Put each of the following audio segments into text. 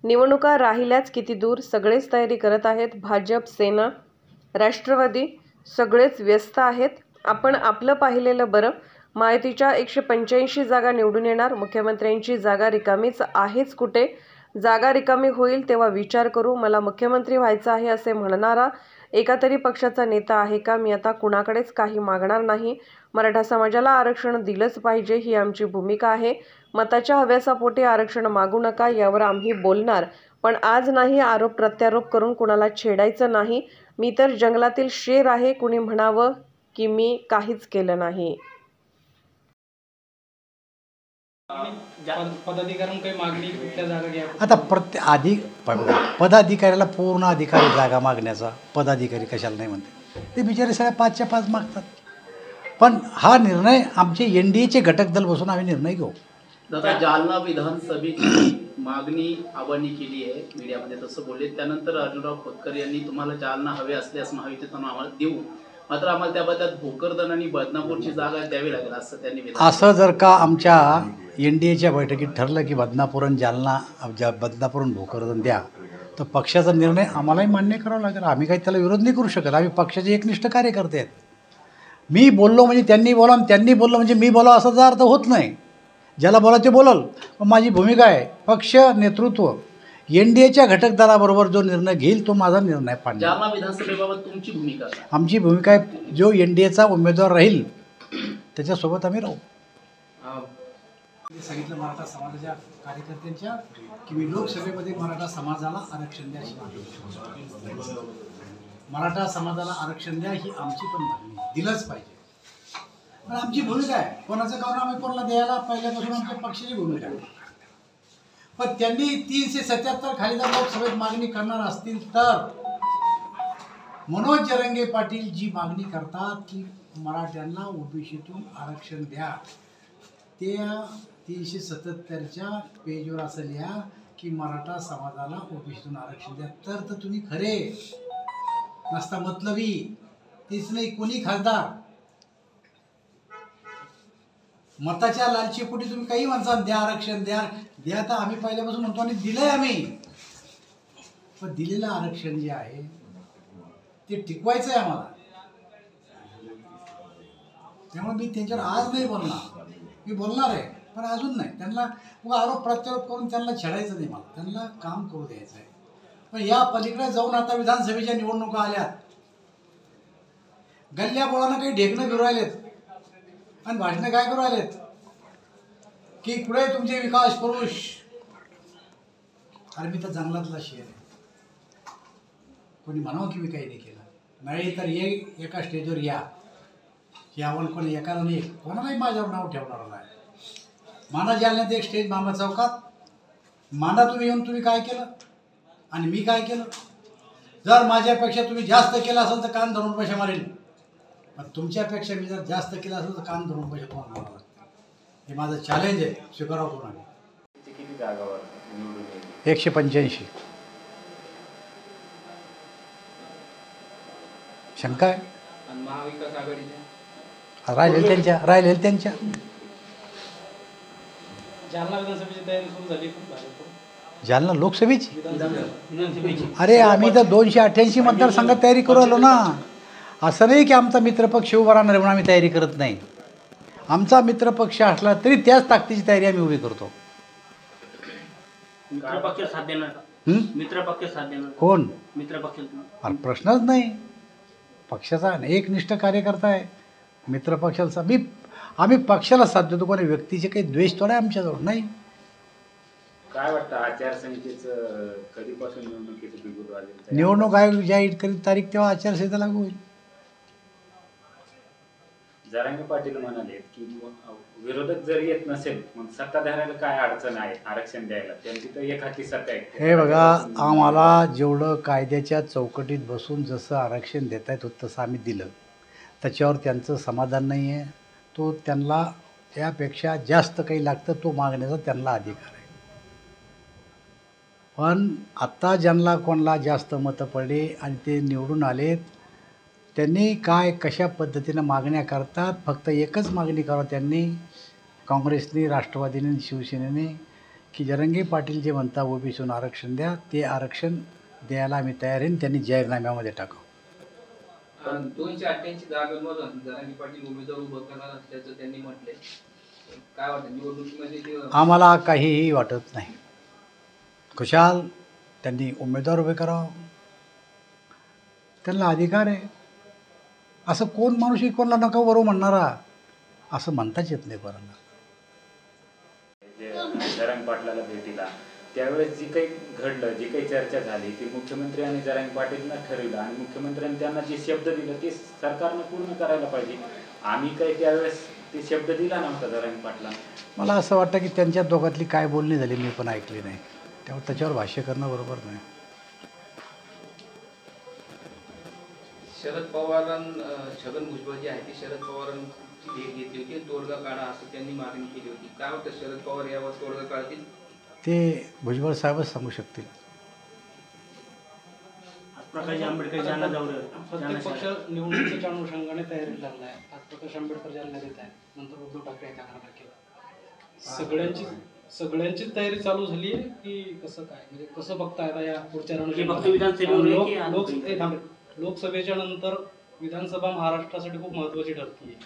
निवडणुका राहिल्याच किती दूर, सगळेच तयारी करत आहेत. भाजप, सेना, राष्ट्रवादी सगळेच व्यस्त आहेत. आपण आपलं पाहिलेलं बरं. महायुतीच्या 185 जागा निवडून येणार. मुख्यमंत्र्यांची जागा रिकामीच आहेच कुठे? जागा रिकामी होईल तेव्हा विचार करू. मला मुख्यमंत्री व्हायचं आहे असे म्हणणारा एका तरी पक्षाचा नेता आहे का? मी आता कुणाकडेच काही मागणार नाही. मराठा समाजाला आरक्षण दिलंच पाहिजे ही आमची भूमिका आहे. मताच्या हव्यासापोटी आरक्षण मागू नका, यावर आम्ही बोलणार. पण आज नाही. आरोप प्रत्यारोप करून कुणाला छेडायचं नाही. मी तर जंगलातील शेर आहे. कुणी म्हणावं की मी काहीच केलं नाही. पदाधिकाऱ्यांना मागणी कुठल्या जागा घ्या आता पदाधिकाऱ्याला पूर्ण अधिकारी जागा मागण्याचा पदाधिकारी कशाला नाही म्हणते. ते बिचारे सगळ्या 5च्या 5 मागतात. पण हा निर्णय आमचे NDAचे घटक दल बसून आम्ही निर्णय घेऊ. दादा, जालना विधानसभेची मागणी आबांनी केली आहे, मीडियामध्ये तसं बोलले. त्यानंतर अर्जुनराव खोतकर यांनी तुम्हाला जालना हवे असल्यास महायुतीतून आम्हाला देऊ, मात्र आम्हाला त्याबद्दल भोकरदन आणि बदनापूरची जागा द्यावी लागेल असं त्यांनी. असं जर का आमच्या NDAच्या बैठकीत ठरलं की बदनापूर आणि जालना बदनापूर आणि भोकरदन द्या, तर पक्षाचा निर्णय आम्हालाही मान्य करावा लागेल. आम्ही काही त्याला विरोध नाही करू शकत. आम्ही पक्षाचे एकनिष्ठ कार्यकर्ते आहेत. मी बोललो म्हणजे त्यांनी बोला आणि त्यांनी बोललो म्हणजे मी बोला असा जर अर्थ होत नाही. ज्याला बोला ते बोलल. माझी भूमिका आहे, पक्ष नेतृत्व NDAच्या घटक दलाबरोबर जो निर्णय घेईल तो माझा निर्णय पाहिजे. जालना विधानसभेबाबत तुमची भूमिका काय? आमची भूमिका आहे, जो NDAचा उमेदवार राहील त्याच्यासोबत आम्ही राहू. सांगितलं मराठा समाजाच्या कार्यकर्त्यांच्या की मी लोकसभेमध्ये मराठा समाजाला आरक्षण द्या, मराठा समाजाला आरक्षण द्या ही आमची पण मागणी, दिलंच पाहिजे. पण आमची भूमिका आहे, कोणाचं कारण आम्ही कोणाला द्यायला पहिल्यापासून आमच्या पक्षाची भूमिका आहे. पण त्यांनी 377 खाली जर लोकसभेत मागणी करणार असतील तर मनोज जरंगे पाटील जी मागणी करतात की मराठ्यांना ओबीसीतून आरक्षण द्या, त्या 377च्या पेजवर असं लिहा की मराठा समाजाला ओबीसीतून आरक्षण द्या. तर तुम्ही खरे नसता मतलबी. तेच नाही, कोणी खासदार मताच्या लालचीपोटी तुम्ही काही म्हणता द्या आरक्षण द्या द्या, तर आम्ही पहिल्यापासून म्हणतो आणि दिलंय आम्ही. पण दिलेलं आरक्षण जे आहे ते टिकवायचं आहे आम्हाला. त्यामुळे मी त्यांच्यावर आज नाही बोलणार. मी बोलणार आहे पण अजून नाही. त्यांना आरोप प्रत्यारोप करून त्यांना छेडायचं नाही. मला त्यांना काम करू द्यायचं आहे. पण या पलीकडे जाऊन आता विधानसभेच्या निवडणुका आल्यात, गल्ल्या बोळानं काही ढेकणं फिरू राहिलेत आणि भाषणं काय करू राहिलेत की पुढे तुमचे विकास पुरुष. अरे मी तर जंगलातला शेर आहे. कोणी म्हणावं की मी काही नाही केलं नाही तर एका स्टेजवर या की आपण कोणी एकाला नाही कोणालाही माझ्यावर नाव ठेवणार नाही. माना जालन्यात एक स्टेज मामा चौकात माना तुम्ही येऊन तुम्ही काय केलं आणि मी काय केलं. जर माझ्यापेक्षा तुम्ही जास्त केलं असेल तर कान धरून पैसे मारेल. पण तुमच्यापेक्षा मी जर जास्त केलं असेल तर कान धरून पैसे तुम्हाला मारावं लागतं. हे माझं चॅलेंज आहे, स्वीकारावं कोणाने. 185. शंका आहे महाविकास आघाडीच्या राहिलेल्या त्यांच्या जालना विधानसभेची तयारी सुरू झाली. जालना लोकसभेची अरे आम्ही तर 288 मतदारसंघात तयारी करू आलो ना. असं नाही की आमचा मित्रपक्ष उभा राहणार म्हणून आम्ही तयारी करत नाही. आमचा मित्रपक्ष असला तरी त्याच ताकदीची तयारी आम्ही उभी करतो. कोण मित्रपक्ष प्रश्नच नाही. पक्षाचा एकनिष्ठ कार्यकर्ता आहे. मित्रपक्षाचा आम्ही पक्षाला साथ देतो. कोणी व्यक्तीचे काही द्वेष थोडा आमच्याजवळ नाही. काय वाटतं आचारसंहितेचं कधीपासून निवडणुकीचं बिगुल वाजेल? निवडणूक आयोग जाहीर करीत तारीख तेव्हा आचारसंहिता लागू होईल. जरांगे पाटील म्हणाले की विरोधक जर येत नसेल मग सत्ताधाऱ्याला काय अडचण आहे आरक्षण द्यायला, त्यांची तर एक हाती सत्ता आहे. हे बघा, आम्हाला जेवढं कायद्याच्या चौकटीत बसून जसं आरक्षण देता येत होतं तसं आम्ही दिलं. त्याच्यावर त्यांचं समाधान नाही आहे. तो त्यांना त्यापेक्षा जास्त काही लागतं तो मागण्याचा त्यांना अधिकार आहे. पण आत्ता ज्यांना कोणाला जास्त मतं पडली आणि ते निवडून आलेत त्यांनी काय कशा पद्धतीनं मागण्या करतात. फक्त एकच मागणी करावं त्यांनी, काँग्रेसने, राष्ट्रवादीने, शिवसेनेने की जरांगे पाटील जे म्हणता ओबीसीतून आरक्षण द्या, ते आरक्षण द्यायला आम्ही तयार आहे, त्यांनी जाहीरनाम्यामध्ये टाकावं. 288 जागांमधून जरांगे पाटील उमेदवार उभं करणार असल्याचं त्यांनी म्हटलंय. काय वाटतं निवडणुकीमध्ये ते आम्हाला काहीही वाटत नाही. खुशाल त्यांनी उमेदवार उभे करावं, त्यांना अधिकार आहे. असं कोण माणूस कोणाला नका बरोबर म्हणणारा असं म्हणताच येत नाही कोणाला. जे जरांगे पाटलाला भेटीला त्यावेळेस जी काही घडलं, जी काही चर्चा झाली ती मुख्यमंत्री आणि जरांगे पाटीलनं ठरविलं आणि मुख्यमंत्र्यांनी त्यांना जे शब्द दिला ते सरकारनं पूर्ण करायला पाहिजे. आम्ही काही त्यावेळेस ते शब्द दिला नव्हता जरांगे पाटलांना. मला असं वाटतं की त्यांच्या दोघातली काय बोलणी झाली मी पण ऐकली नाही, त्यामुळे त्याच्यावर भाष्य करणं बरोबर नाही. शरद छगन भुजबळ जे आहे ते शरद पवारांची भेट घेतली होती, तोडगा काढा असं त्यांनी मागणी केली होती. काय वाटतं शरद पवार यावर तोडगा काढतील? ते भुजबळ साहेबच सांगू शकतील. प्रकाश आंबेडकर जालना दौरे प्रत्येक पक्ष निवडणुकीच्या अनुषंगाने तयारीला लागला आहे. आज प्रकाश आंबेडकर जालन्यात येत आहेत, नंतर उद्धव ठाकरे येत 11 तारखेला. सगळ्यांचीच तयारी चालू झाली आहे की कसं काय, म्हणजे कसं बघताय आता या पुढच्या लोकसभेच्या नंतर विधानसभा महाराष्ट्रासाठी खूप महत्वाची ठरते.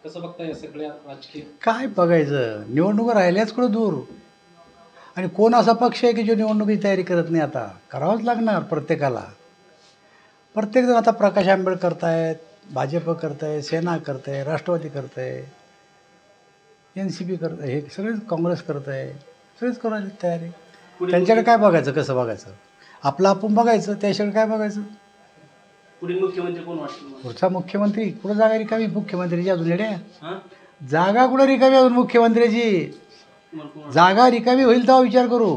कसं बघताय सगळ्या राजकीय? काय बघायचं, निवडणुका राहिल्याच कुठं दूर. आणि कोण असा पक्ष आहे की जो निवडणुकीची तयारी करत नाही? आता करावंच लागणार प्रत्येकाला. प्रत्येकजण आता प्रकाश आंबेडकर करतायत, भाजप करताय, सेना करताय, राष्ट्रवादी करताय, NCP करत आहे, हे सगळेच काँग्रेस करत आहे, सगळेच करायची तयारी. त्यांच्याकडे काय बघायचं, कसं बघायचं? आपलं आपण बघायचं, त्याच्याकडे काय बघायचं? पुढील मुख्यमंत्री कोण वाटतो? पुढचा मुख्यमंत्री कुठं जागा रिकामी मुख्यमंत्र्याची अजून येड्या? जागा कुठं रिकामी अजून मुख्यमंत्र्याची? जागा रिकामी होईल तेव्हा विचार करू.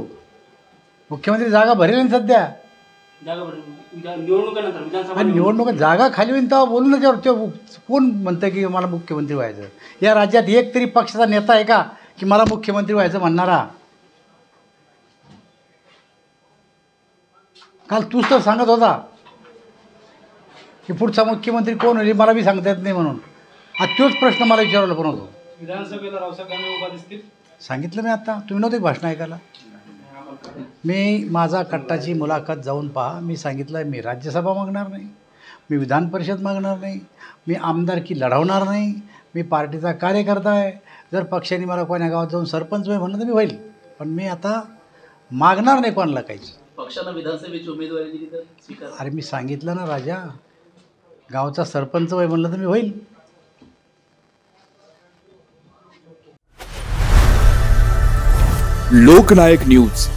मुख्यमंत्री जागा भरेल ना सध्या. निवडणुकीनंतर विधानसभा आणि निवडणुका जागा खाली होईल तेव्हा बोलू ना. त्यावर कोण म्हणतं की मला मुख्यमंत्री व्हायचं? या राज्यात एक तरी पक्षाचा नेता आहे का की मला मुख्यमंत्री व्हायचं म्हणणारा? काल तूच तर सांगत होता की पुढचा मुख्यमंत्री कोण होईल मला बी सांगता येत नाही म्हणून. हा तोच प्रश्न मला विचारला पण होतो. विधानसभेला रावसाहेब दानवे उभा दिसतील? सांगितलं मी आता, तुम्ही नव्हते भाषण ऐकायला. मी माझा कट्टाची मुलाखत जाऊन पहा. मी सांगितलं मी राज्यसभा मागणार नाही, मी विधान परिषद मागणार नाही, मी आमदारकी लढवणार नाही, मी पार्टीचा कार्यकर्ता आहे. जर पक्षाने मला कोण्या गावात जाऊन सरपंच म्हणलं तर मी होईल, पण मी आता मागणार नाही कोणाला काहीच. पक्षानं विधानसभेची उमेदवारी दिली तर स्वीकार? अरे मी सांगितलं ना राजा, गावचा सरपंच वय म्हणलं तर मी होईल. लोकनायक न्यूज